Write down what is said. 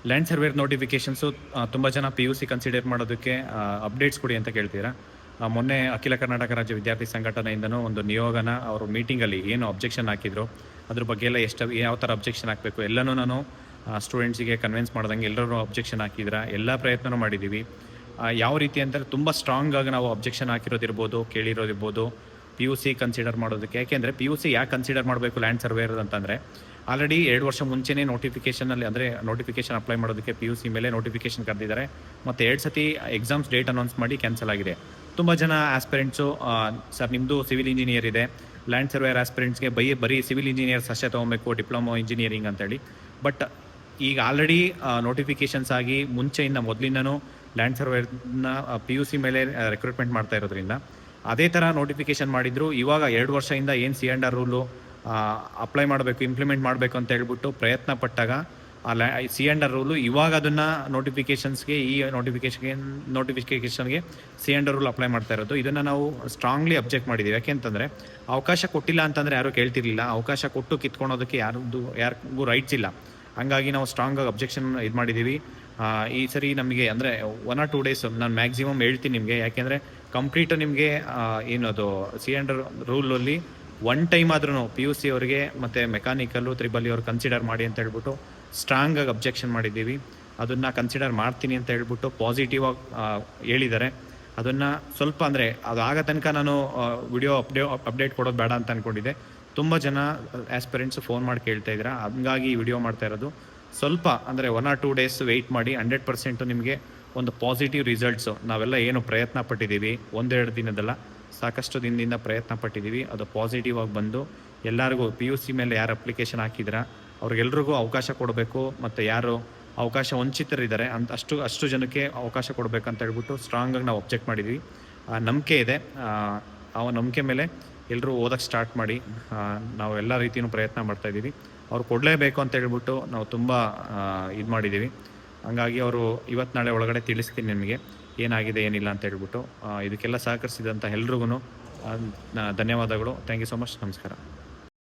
Land surveyor notifications ತುಂಬ ಜನ PUC consider ಮಾಡೋದಕ್ಕೆ ಅಪ್ಡೇಟ್ಸ್ ಕೊಡಿ ಅಂತ ಕೇಳ್ತೀರಾ. ಮೊನ್ನೆ ಅಖಿಲ ಕರ್ನಾಟಕ ರಾಜ್ಯ ವಿದ್ಯಾರ್ಥಿ ಸಂಘಟನೆಯಿಂದನೂ ಒಂದು ನಿಯೋಗನ ಅವರು ಮೀಟಿಂಗಲ್ಲಿ ಏನು ಅಬ್ಜೆಕ್ಷನ್ ಹಾಕಿದ್ರು ಅದ್ರ ಬಗ್ಗೆ ಎಲ್ಲ ಯಾವ ಥರ ಅಬ್ಜೆಕ್ಷನ್ ಹಾಕಬೇಕು ಎಲ್ಲನೂ ನಾನು ಸ್ಟೂಡೆಂಟ್ಸಿಗೆ ಕನ್ವಿನ್ಸ್ ಮಾಡ್ದಂಗೆ ಎಲ್ಲರೂ ಅಬ್ಜೆಕ್ಷನ್ ಹಾಕಿದ್ರ ಎಲ್ಲ ಪ್ರಯತ್ನನೂ ಮಾಡಿದ್ದೀವಿ. ಯಾವ ರೀತಿ ಅಂದರೆ ತುಂಬ ಸ್ಟ್ರಾಂಗಾಗಿ ನಾವು ಅಬ್ಜೆಕ್ಷನ್ ಹಾಕಿರೋದಿರ್ಬೋದು, ಕೇಳಿರೋದಿರ್ಬೋದು PUC ಕನ್ಸಿಡರ್ ಮಾಡೋದಕ್ಕೆ. ಯಾಕೆಂದರೆ PUC ಯಾಕೆ ಕನ್ಸಿಡರ್ ಮಾಡಬೇಕು ಲ್ಯಾಂಡ್ ಸರ್ವೇರ್ ಅಂತಂದರೆ ಆಲ್ರೆಡಿ 2 ವರ್ಷ ಮುಂಚೆನೇ ನೋಟಿಫಿಕೇಷನಲ್ಲಿ ಅಂದರೆ ನೋಟಿಫಿಕೇಷನ್ ಅಪ್ಲೈ ಮಾಡೋದಕ್ಕೆ PUC ಮೇಲೆ ನೋಟಿಫಿಕೇಷನ್ ಕರೆದಿದ್ದಾರೆ ಮತ್ತು 2 ಸತಿ ಎಕ್ಸಾಮ್ಸ್ ಡೇಟ್ ಅನೌನ್ಸ್ ಮಾಡಿ ಕ್ಯಾನ್ಸಲ್ ಆಗಿದೆ. ತುಂಬ ಜನ ಆಸ್ಪಿರೆಂಟ್ಸು ಸರ್ ನಿಮ್ಮದು ಸಿವಿಲ್ ಇಂಜಿನಿಯರ್ ಇದೆ, ಲ್ಯಾಂಡ್ ಸರ್ವೇರ್ ಆಸ್ಪಿರೆಂಟ್ಸ್ಗೆ ಬರೀ ಸಿವಿಲ್ ಇಂಜಿನಿಯರ್ಸ್ ಅಷ್ಟೇ ತೊಗೊಬೇಕು, ಡಿಪ್ಲೊಮೊ ಇಂಜಿನಿಯರಿಂಗ್ ಅಂತೇಳಿ. ಬಟ್ ಈಗ ಆಲ್ರೆಡಿ ನೋಟಿಫಿಕೇಷನ್ಸ್ ಆಗಿ ಮೊದಲಿಂದನೂ ಲ್ಯಾಂಡ್ ಸರ್ವೇರ್ನ PUC ಮೇಲೆ ರಿಕ್ರೂಟ್ಮೆಂಟ್ ಮಾಡ್ತಾ ಇರೋದ್ರಿಂದ ಅದೇ ಥರ ನೋಟಿಫಿಕೇಷನ್ ಮಾಡಿದ್ರು. ಇವಾಗ 2 ವರ್ಷದಿಂದ ಏನು C&R ರೂಲು ಅಪ್ಲೈ ಮಾಡಬೇಕು, ಇಂಪ್ಲಿಮೆಂಟ್ ಮಾಡಬೇಕು ಅಂತ ಹೇಳ್ಬಿಟ್ಟು ಪ್ರಯತ್ನ ಪಟ್ಟಾಗ C&R ರೂಲು ಇವಾಗ ಅದನ್ನು ನೋಟಿಫಿಕೇಷನ್ಸ್ಗೆ ನೋಟಿಫಿಕೇಷನ್ಗೆ C&R ರೂಲ್ ಅಪ್ಲೈ ಮಾಡ್ತಾ ಇರೋದು. ಇದನ್ನು ನಾವು ಸ್ಟ್ರಾಂಗ್ಲಿ ಅಬ್ಜೆಕ್ಟ್ ಮಾಡಿದ್ದೀವಿ. ಯಾಕೆಂತಂದರೆ ಅವಕಾಶ ಕೊಟ್ಟಿಲ್ಲ ಅಂತಂದರೆ ಯಾರೂ ಕೇಳ್ತಿರ್ಲಿಲ್ಲ, ಅವಕಾಶ ಕೊಟ್ಟು ಕಿತ್ಕೊಳೋದಕ್ಕೆ ಯಾರಿಗೂ ರೈಟ್ಸ್ ಇಲ್ಲ. ಹಂಗಾಗಿ ನಾವು ಸ್ಟ್ರಾಂಗಾಗಿ ಅಬ್ಜೆಕ್ಷನ್ ಇದು ಮಾಡಿದ್ದೀವಿ. ಈ ಸರಿ ನಮಗೆ ಅಂದರೆ 1 or 2 ಡೇಸ್ ನಾನು ಮ್ಯಾಕ್ಸಿಮಮ್ ಹೇಳ್ತೀನಿ ನಿಮಗೆ. ಯಾಕೆಂದರೆ ಕಂಪ್ಲೀಟ್ ನಿಮಗೆ ಏನದು C&R ರೂಲಲ್ಲಿ 1 ಟೈಮ್ ಆದ್ರೂ PUC ಅವರಿಗೆ ಮತ್ತು ಮೆಕ್ಯಾನಿಕಲ್ಲು ತ್ರಿಬಲಿ ಅವ್ರು ಕನ್ಸಿಡರ್ ಮಾಡಿ ಅಂತ ಹೇಳ್ಬಿಟ್ಟು ಸ್ಟ್ರಾಂಗಾಗಿ ಅಬ್ಜೆಕ್ಷನ್ ಮಾಡಿದ್ದೀವಿ. ಅದನ್ನು ಕನ್ಸಿಡರ್ ಮಾಡ್ತೀನಿ ಅಂತ ಹೇಳ್ಬಿಟ್ಟು ಪಾಸಿಟಿವ್ ಆಗಿ ಹೇಳಿದ್ದಾರೆ. ಅದನ್ನು ಸ್ವಲ್ಪ ಅಂದರೆ ಅದಾಗ ತನಕ ನಾನು ವಿಡಿಯೋ ಅಪ್ಡೇಟ್ ಕೊಡೋದು ಬೇಡ ಅಂತ ಅಂದ್ಕೊಂಡಿದ್ದೆ. ತುಂಬ ಜನ ಆಸ್ಪಿರೆಂಟ್ಸು ಫೋನ್ ಮಾಡಿ ಕೇಳ್ತಾ ಇದ್ದೀರಾ, ಹಂಗಾಗಿ ವಿಡಿಯೋ ಮಾಡ್ತಾ ಇರೋದು. ಸ್ವಲ್ಪ ಅಂದರೆ 1 or 2 ಡೇಸ್ ವೆಯ್ಟ್ ಮಾಡಿ. 100% ನಿಮಗೆ ಒಂದು ಪಾಸಿಟಿವ್ ರಿಸಲ್ಟ್ಸು ನಾವೆಲ್ಲ ಏನು ಪ್ರಯತ್ನ ಪಟ್ಟಿದ್ದೀವಿ 1-2 ದಿನದಲ್ಲ, ಸಾಕಷ್ಟು ದಿನದಿಂದ ಪ್ರಯತ್ನ ಪಟ್ಟಿದ್ದೀವಿ. ಅದು ಪಾಸಿಟಿವ್ ಆಗಿ ಬಂದು ಎಲ್ಲರಿಗೂ PUC ಮೇಲೆ ಯಾರು ಅಪ್ಲಿಕೇಶನ್ ಹಾಕಿದ್ದೀರಾ ಅವ್ರಿಗೆಲ್ರಿಗೂ ಅವಕಾಶ ಕೊಡಬೇಕು ಮತ್ತು ಯಾರು ಅವಕಾಶ ವಂಚಿತರಿದ್ದಾರೆ ಅಂತ ಅಷ್ಟು ಜನಕ್ಕೆ ಅವಕಾಶ ಕೊಡಬೇಕಂತ ಹೇಳ್ಬಿಟ್ಟು ಸ್ಟ್ರಾಂಗಾಗಿ ನಾವು ಅಬ್ಜೆಕ್ಟ್ ಮಾಡಿದ್ದೀವಿ. ನಂಬಿಕೆ ಇದೆ. ಆ ನಂಬಿಕೆ ಮೇಲೆ ಎಲ್ಲರೂ ಓದೋಕ್ಕೆ ಸ್ಟಾರ್ಟ್ ಮಾಡಿ. ನಾವು ಎಲ್ಲ ರೀತಿಯೂ ಪ್ರಯತ್ನ ಮಾಡ್ತಾಯಿದ್ದೀವಿ. ಅವ್ರು ಕೊಡಲೇಬೇಕು ಅಂತ ಹೇಳ್ಬಿಟ್ಟು ನಾವು ತುಂಬ ಇದು ಮಾಡಿದ್ದೀವಿ. ಹಂಗಾಗಿ ಅವರು ಇವತ್ತು ನಾಳೆ ಒಳಗಡೆ ತಿಳಿಸ್ತೀನಿ ನಿಮಗೆ ಏನಾಗಿದೆ ಏನಿಲ್ಲ ಅಂತ ಹೇಳ್ಬಿಟ್ಟು. ಇದಕ್ಕೆಲ್ಲ ಸಹಕರಿಸಿದಂಥ ಎಲ್ರಿಗೂ ಧನ್ಯವಾದಗಳು. Thank you so much. ನಮಸ್ಕಾರ.